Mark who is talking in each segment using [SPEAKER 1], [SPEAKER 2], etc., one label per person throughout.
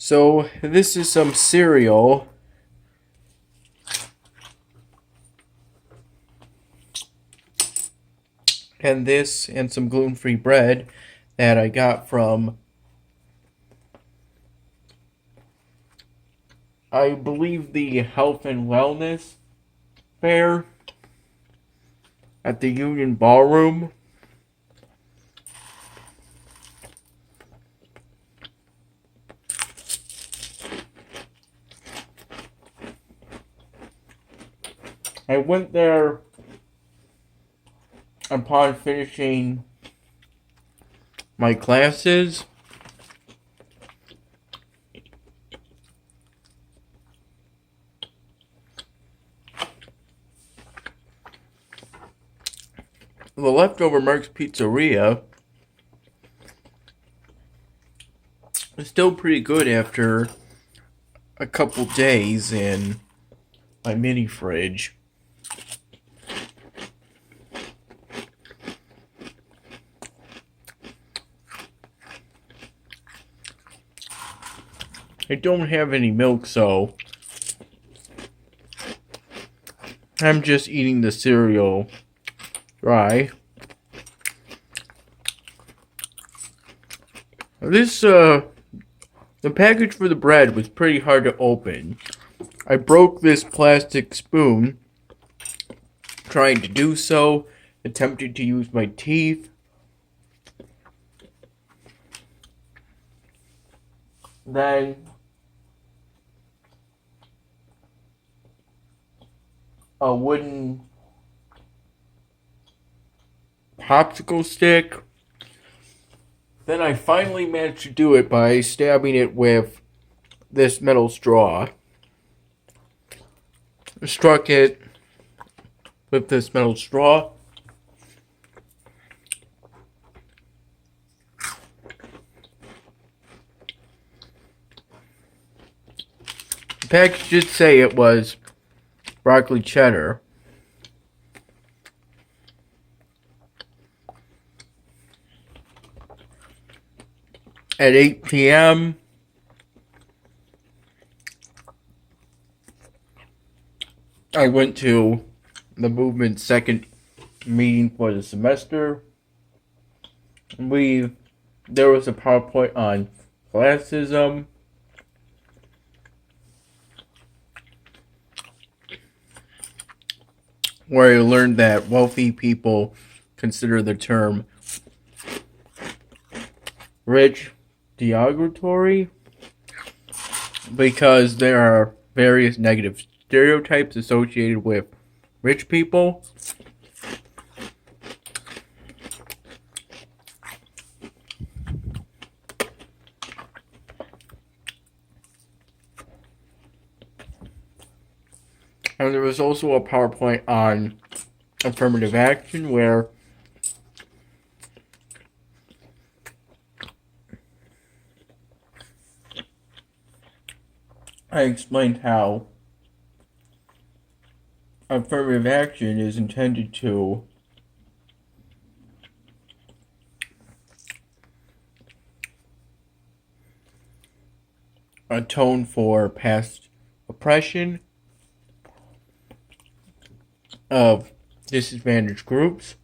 [SPEAKER 1] So this is some cereal, and this and some gluten-free bread that I got from, I believe, the Health and Wellness Fair at the Union Ballroom. I went there upon finishing my classes. The leftover Mark's Pizzeria is still pretty good after a couple days in my mini fridge. I don't have any milk, so I'm just eating the cereal dry. The package for the bread was pretty hard to open. I broke this plastic spoon trying to do so, attempted to use my teeth. Then a wooden popsicle stick. Then I finally managed to do it by stabbing it with this metal straw. I struck it with this metal straw. The package did say it was broccoli cheddar. At 8 p.m., I went to the movement's second meeting for the semester. There was a PowerPoint on classism. Where I learned that wealthy people consider the term rich derogatory because there are various negative stereotypes associated with rich people. And there was also a PowerPoint on affirmative action where I explained how affirmative action is intended to atone for past oppression of disadvantaged groups.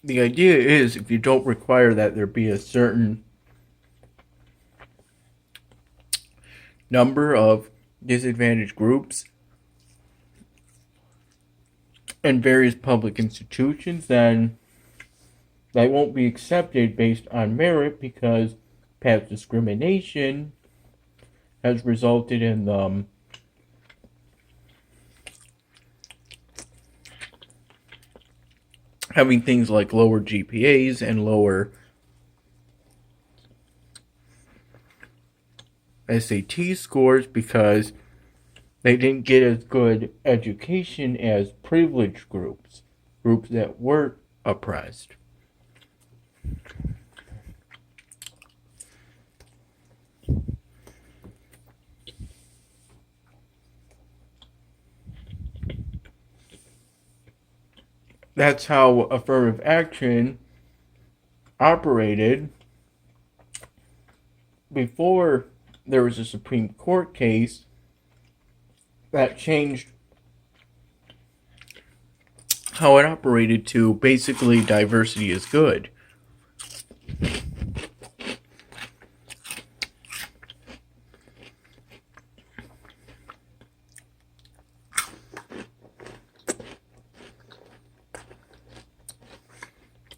[SPEAKER 1] The idea is if you don't require that there be a certain number of disadvantaged groups in various public institutions, then they won't be accepted based on merit because past discrimination has resulted in them having things like lower GPAs and lower SAT scores because they didn't get as good education as privileged groups that were oppressed. that's how affirmative action operated before there was a Supreme Court case that changed how it operated to basically diversity is good.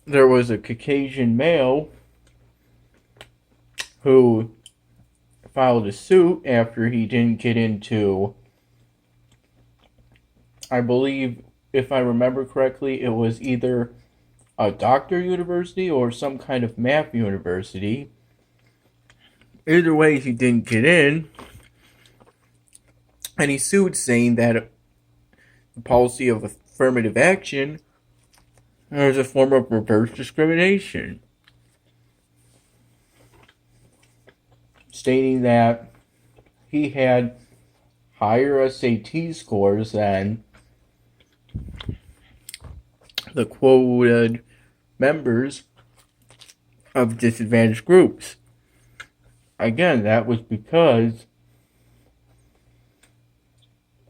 [SPEAKER 1] There was a Caucasian male who filed a suit after he didn't get into, I believe, if I remember correctly, it was either a doctor university or some kind of math university. Either way, he didn't get in, and he sued saying that the policy of affirmative action was a form of reverse discrimination, stating that he had higher SAT scores than the quoted members of disadvantaged groups. Again, that was because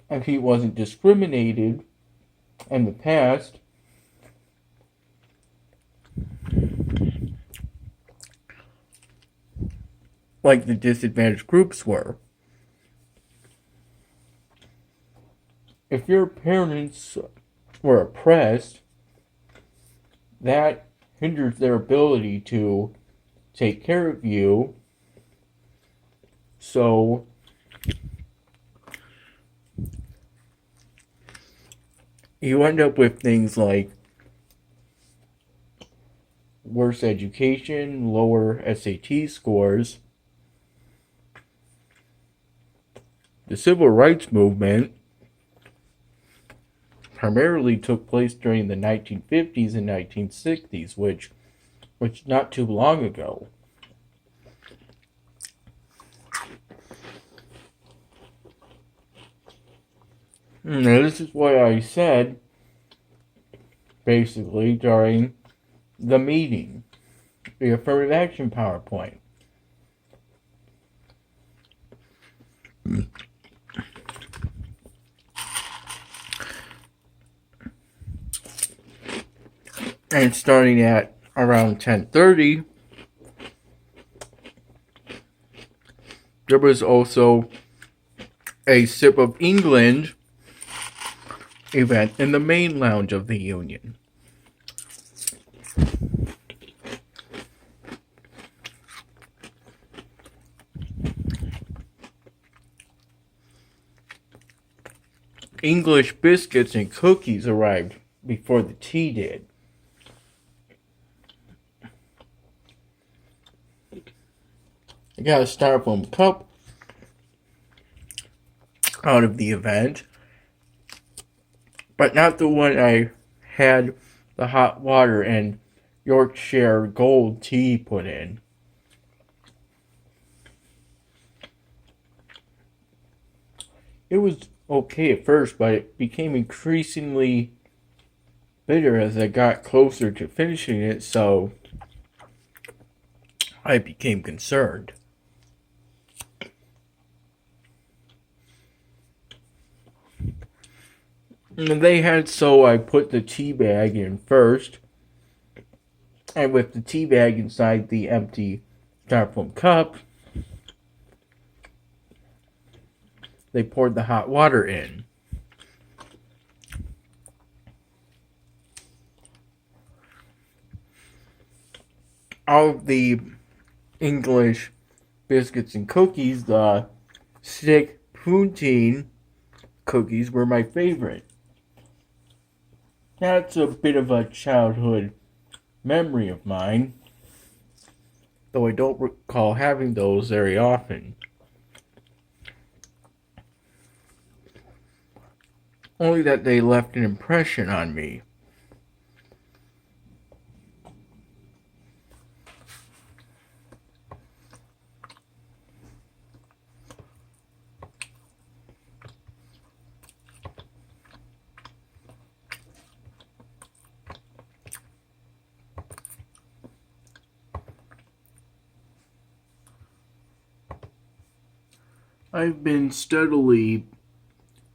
[SPEAKER 1] if he wasn't discriminated in the past, like the disadvantaged groups were. If your parents were oppressed, that hinders their ability to take care of you. So you end up with things like worse education, lower SAT scores. The civil rights movement primarily took place during the 1950s and 1960s, which not too long ago. Now, this is what I said, basically, during the meeting, the affirmative action PowerPoint. And starting at around 10:30, there was also a Sip of England event in the main lounge of the Union. English biscuits and cookies arrived before the tea did. I got a styrofoam cup out of the event, but not the one I had the hot water and Yorkshire Gold tea put in. It was okay at first, but it became increasingly bitter as I got closer to finishing it, so I became concerned. And they had, so I put the tea bag in first, and with the tea bag inside the empty styrofoam cup, they poured the hot water in. All of the English biscuits and cookies, the stick poutine cookies were my favorite. That's a bit of a childhood memory of mine, though I don't recall having those very often. Only that they left an impression on me. I've been steadily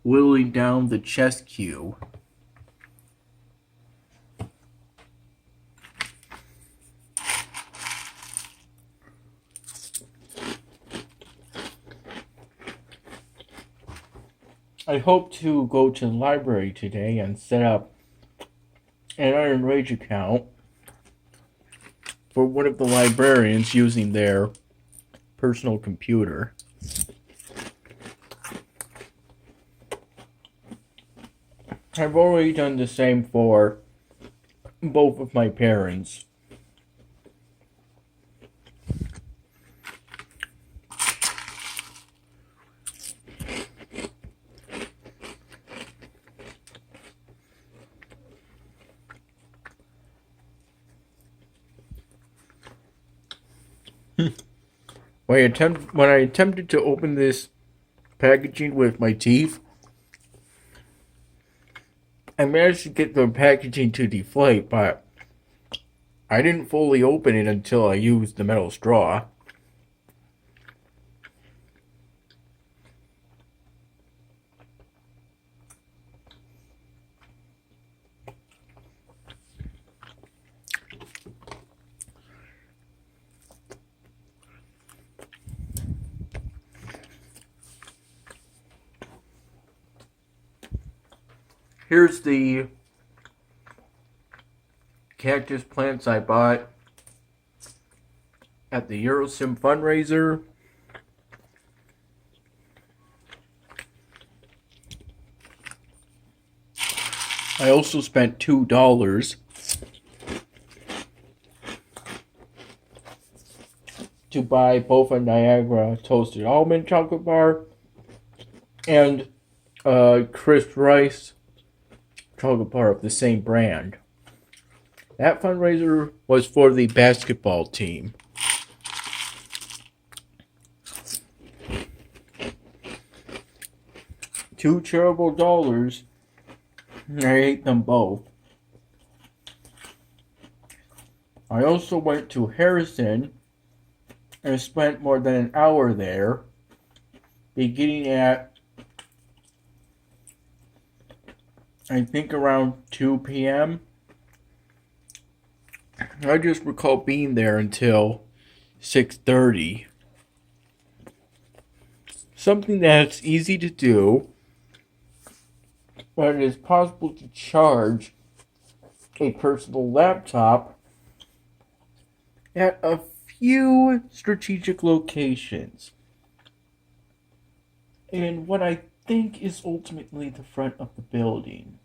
[SPEAKER 1] whittling down the chess queue. I hope to go to the library today and set up an Iron Rage account for one of the librarians using their personal computer. I've already done the same for both of my parents. When I attempted to open this packaging with my teeth, I managed to get the packaging to deflate, but I didn't fully open it until I used the metal straw. Here's the cactus plants I bought at the Eurosim fundraiser. I also spent $2 to buy both a Niagara toasted almond chocolate bar and a Crisp Rice chocolate bar of the same brand. That fundraiser was for the basketball team. $2 charitable dollars. I ate them both. I also went to Harrison and spent more than an hour there, beginning at I think around 2 p.m. I just recall being there until 6:30. Something that's easy to do, but it is possible to charge a personal laptop at a few strategic locations. And what I think is ultimately the front of the building.